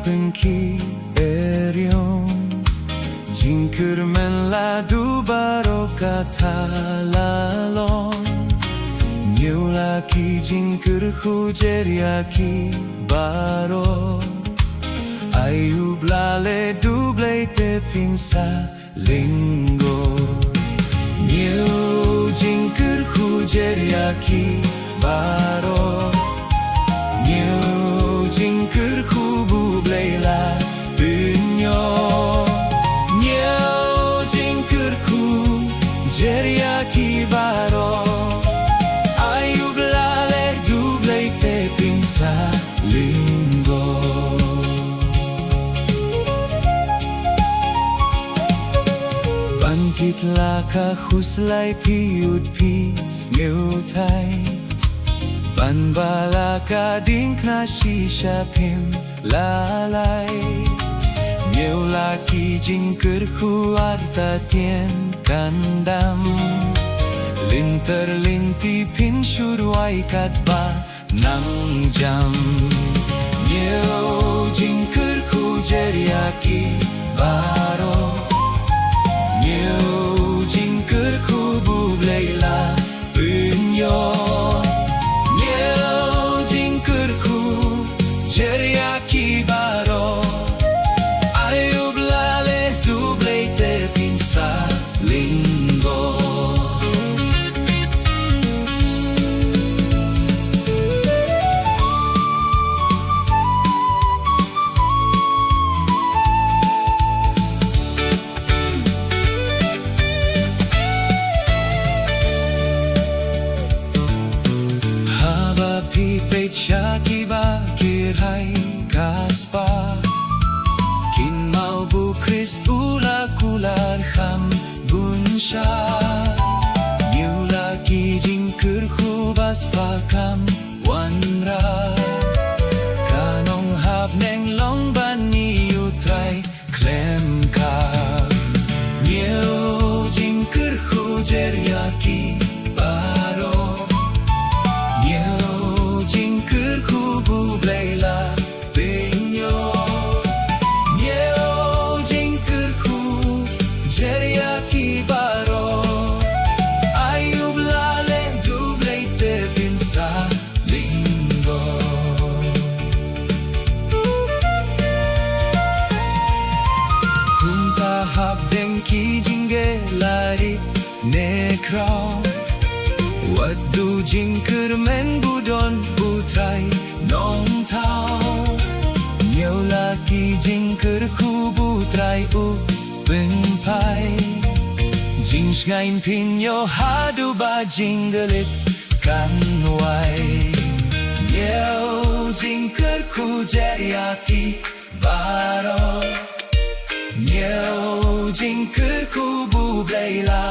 pengki erion Jingker menladu barokah talalon Nhiều laki jingker hujeriaki baro Ayub lale dublei te pinsa linggo Nhiều jingker hujeriaki baro Nhiều jingker hubublei la binyo Nhiều jingker hujeriaki baro Ayub lale dublei te pinsa linggo Bangkitlah ka huslai piut pis ngeutai Ban bala ka dingkna shisha pim lalai Nhiều laki jingker arta tien kandam Linter linti pin syurwai katba nang jam Nhiều jingker jeriaki baro Nhiều jingker bublei la binyo Nhiều jingker jeriaki baro Ayub lale dublei te pinsa linggo Pipet syaki bakir hai kaspa Kin mau bu Christ ula kular kham bunsha Nhiều laki jingker bas pakam wanra Kanong hab neng long bani utrai klem ka Nhiều jingker jeriaki baro Jingker bublei la binyo Nhiều jingker jeriaki baro Ayub lale dublei te pinsa linggo Punta hab dengki jingge larit nekro Wadu jingker men budon putrai nong tau Nhiều laki jingker putrai penpai Jing ngain pinyo hadu ba jinggelit kanwai Nhiều jingker jeriaki baro Nhiều jingker bublei la